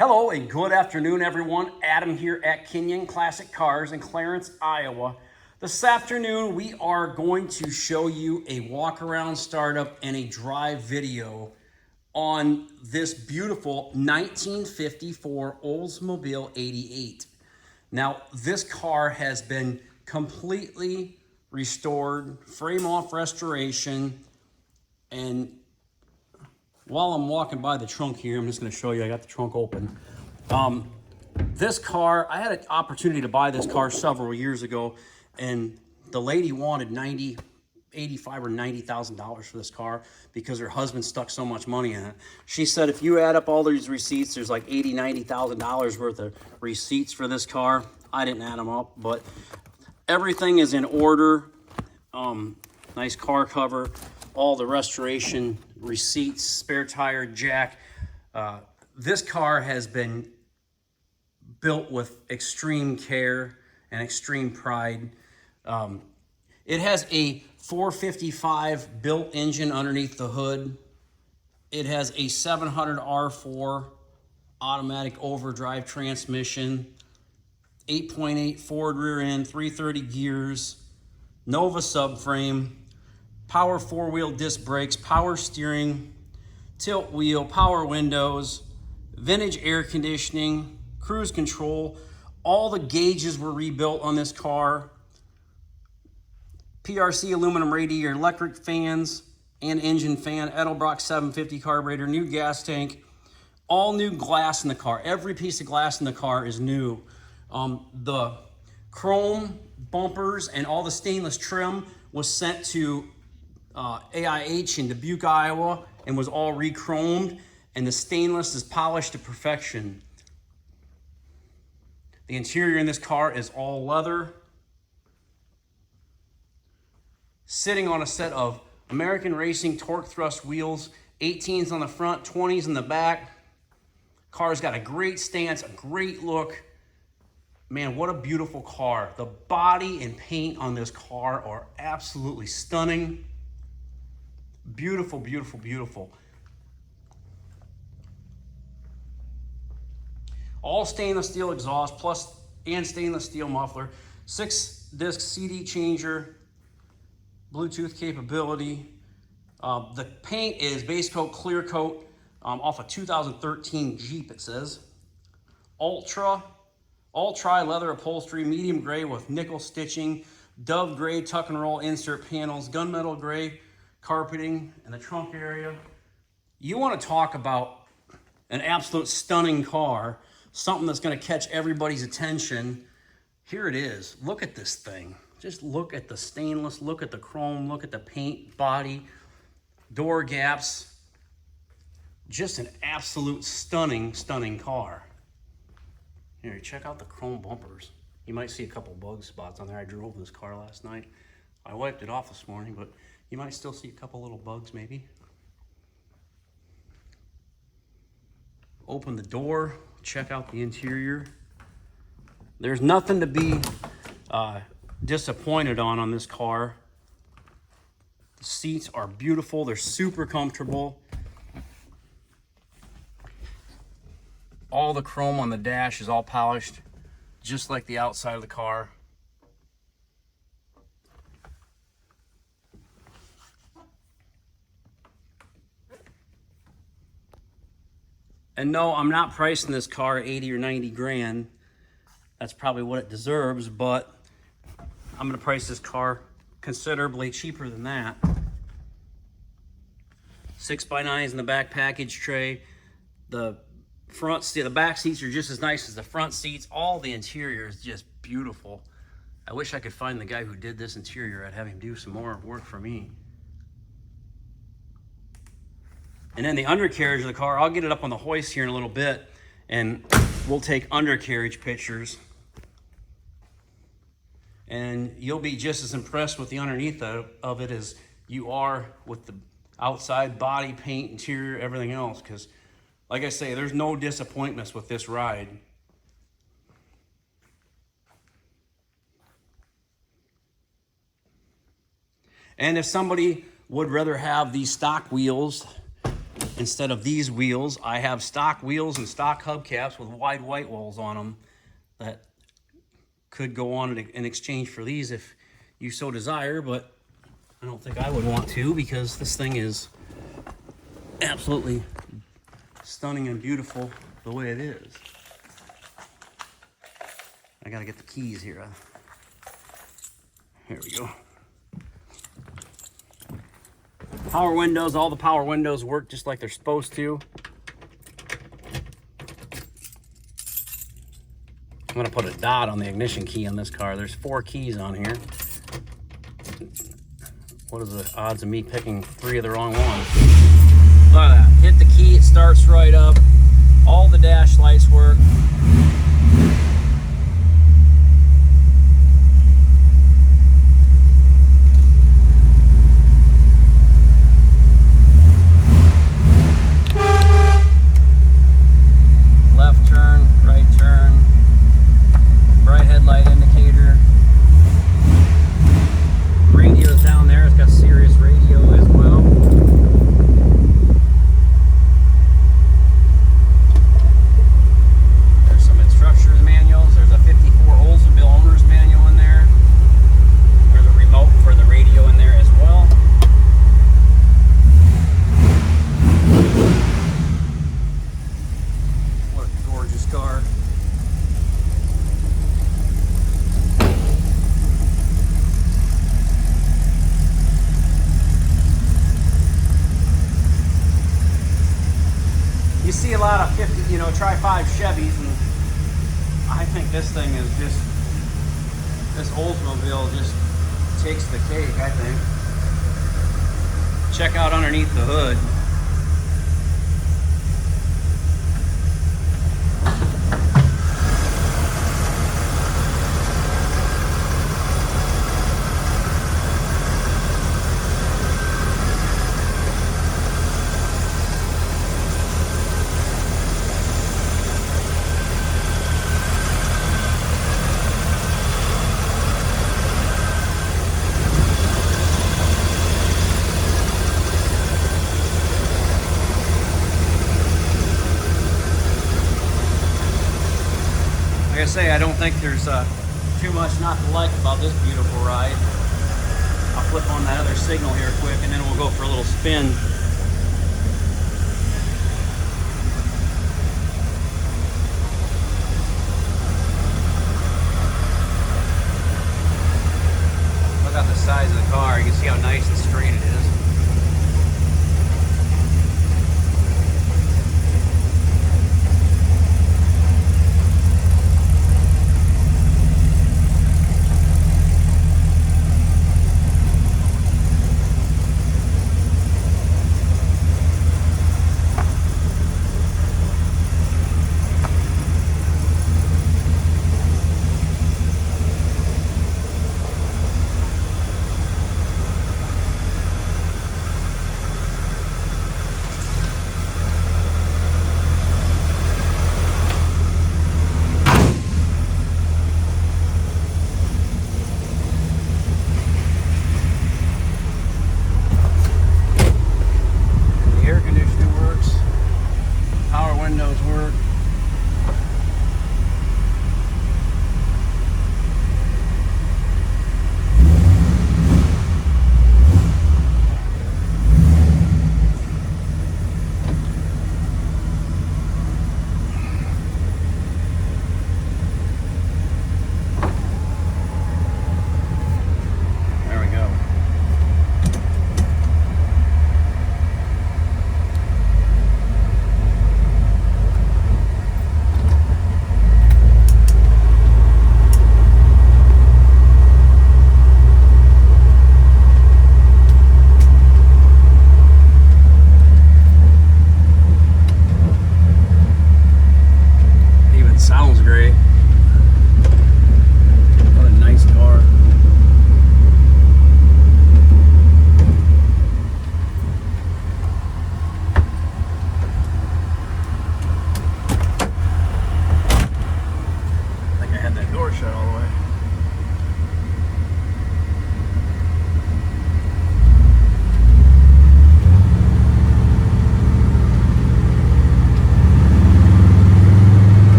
Hello and good afternoon, everyone. Adam here at Kinion Classic Cars in Clarence, Iowa. This afternoon, we are going to show you a walk-around startup and a drive video on this beautiful 1954 Oldsmobile 88. Now, this car has been completely restored, frame-off restoration, and while I'm walking by the trunk here, I'm just going to show you, I got the trunk open. This car, I had an opportunity to buy this car several years ago, and the lady wanted $85,000 or $90,000 for this car because her husband stuck so much money in it. She said if you add up all these receipts, there's like $80,000, $90,000 worth of receipts for this car. I didn't add them up, but everything is in order. Nice car cover, all the restoration receipts, spare tire, jack. This car has been built with extreme care and extreme pride. It has a 455 built engine underneath the hood. It has a 700 R4 automatic overdrive transmission, 8.8 Ford rear end, 330 gears, Nova subframe, power four-wheel disc brakes, power steering, tilt wheel, power windows, vintage air conditioning, cruise control. All the gauges were rebuilt on this car. PRC aluminum radiator, electric fans and engine fan, Edelbrock 750 carburetor, new gas tank, all new glass in the car. Every piece of glass in the car is new. The chrome bumpers and all the stainless trim was sent to AIH in Dubuque, Iowa, and was all re-chromed, and the stainless is polished to perfection. The interior in this car is all leather, sitting on a set of American Racing torque thrust wheels, 18s on the front, 20s in the back. Car's got a great stance, a great look. Man, what a beautiful car. The body and paint on this car are absolutely stunning. Beautiful, beautiful, beautiful. All stainless steel exhaust and stainless steel muffler. 6-disc CD changer, Bluetooth capability. The paint is base coat, clear coat, off a 2013 Jeep, it says. All tri-leather upholstery, medium gray with nickel stitching, dove gray tuck and roll insert panels, gunmetal gray carpeting in the trunk area. You want to talk about an absolute stunning car, something that's going to catch everybody's attention. Here it is. Look at this thing. Just look at the stainless, look at the chrome, look at the paint, body, door gaps. Just an absolute stunning, stunning car. Here, check out the chrome bumpers. You might see a couple bug spots on there. I drove this car last night. I wiped it off this morning, but you might still see a couple little bugs maybe. Open the door, check out the interior. There's nothing to be disappointed on this car. The seats are beautiful, they're super comfortable. All the chrome on the dash is all polished, just like the outside of the car. And no, I'm not pricing this car 80 or 90 grand. That's probably what it deserves, but I'm gonna price this car considerably cheaper than that. 6x9s in the back package tray. The back seats are just as nice as the front seats. All the interior is just beautiful. I wish I could find the guy who did this interior. I'd have him do some more work for me. And then the undercarriage of the car, I'll get it up on the hoist here in a little bit, and we'll take undercarriage pictures. And you'll be just as impressed with the underneath of it as you are with the outside body, paint, interior, everything else. Because, like I say, there's no disappointments with this ride. And if somebody would rather have these stock wheels instead of these wheels, I have stock wheels and stock hubcaps with wide white walls on them that could go on in exchange for these if you so desire, but I don't think I would want to, because this thing is absolutely stunning and beautiful the way it is. I gotta get the keys here. Here we go. Power windows, all the power windows work just like they're supposed to. I'm gonna put a dot on the ignition key on this car. There's 4 keys on here. What is the odds of me picking 3 of the wrong ones? Look at that. Hit the key, it starts right up. All the dash lights work. Left turn, right turn. Bright headlight indicator. Radio's down there. It's got Sirius radio as well. There's some instructions manuals. There's a 54 Oldsmobile owner's manual in there. There's a remote for the radio in there as well. What a gorgeous car. You see a lot of 50, Tri-5 Chevys, and I think this thing is just, this Oldsmobile just takes the cake, I think. Check out underneath the hood. Like I say, I don't think there's too much not to like about this beautiful ride. I'll flip on that other signal here quick, and then we'll go for a little spin. Look at the size of the car. You can see how nice and straight it is.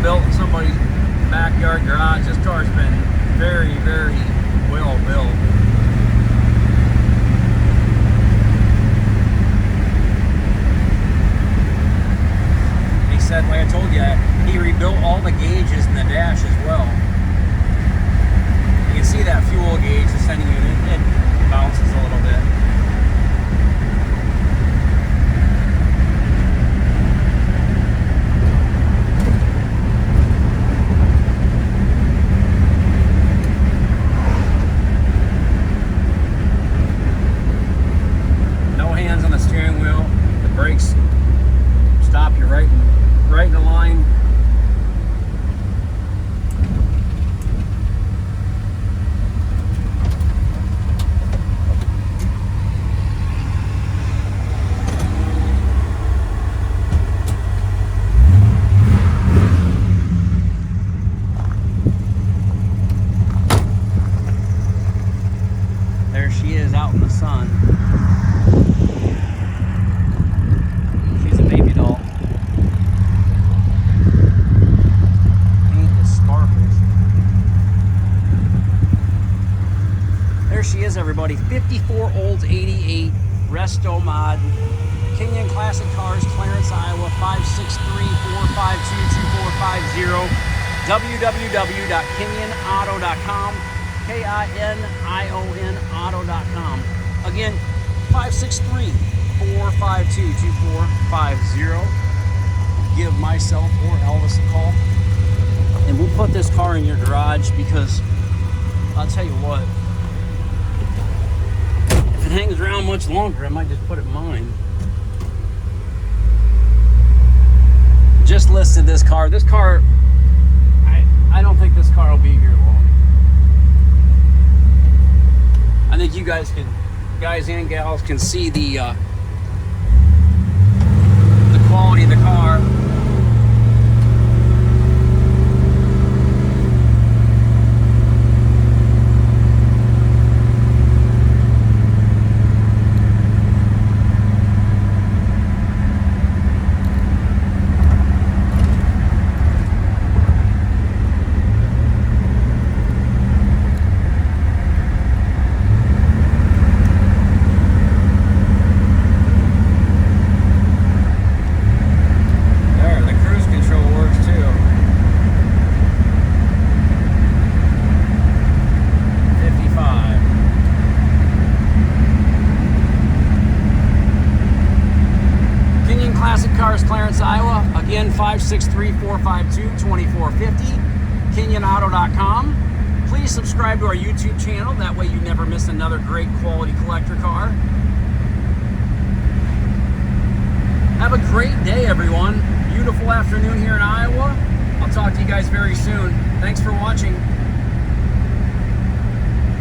built in somebody's backyard garage. This car's been very, very well built. He said, like I told you, he rebuilt all the gauges in the dash as well. You can see that fuel gauge, the sending unit, it bounces a little bit. No hands on the steering wheel. The brakes stop you right in the line. There she is out in the sun. She's a baby doll. Paint is sparkles. There she is, everybody. 54 Olds 88 Restomod. Kinion Classic Cars, Clarence, Iowa, 563-452-2450. www.kinionauto.com. K-I-N-I-O-N auto.com. Again, 563-452-2450. Give myself or Elvis a call, and we'll put this car in your garage, because I'll tell you what, if it hangs around much longer, I might just put it in mine. Just listed this car. This car, I don't think this car will be here long. I think you guys and gals can see the quality of the car. Cars, Clarence, Iowa. Again, 563-452-2450. KinionAuto.com. Please subscribe to our YouTube channel. That way you never miss another great quality collector car. Have a great day, everyone. Beautiful afternoon here in Iowa. I'll talk to you guys very soon. Thanks for watching.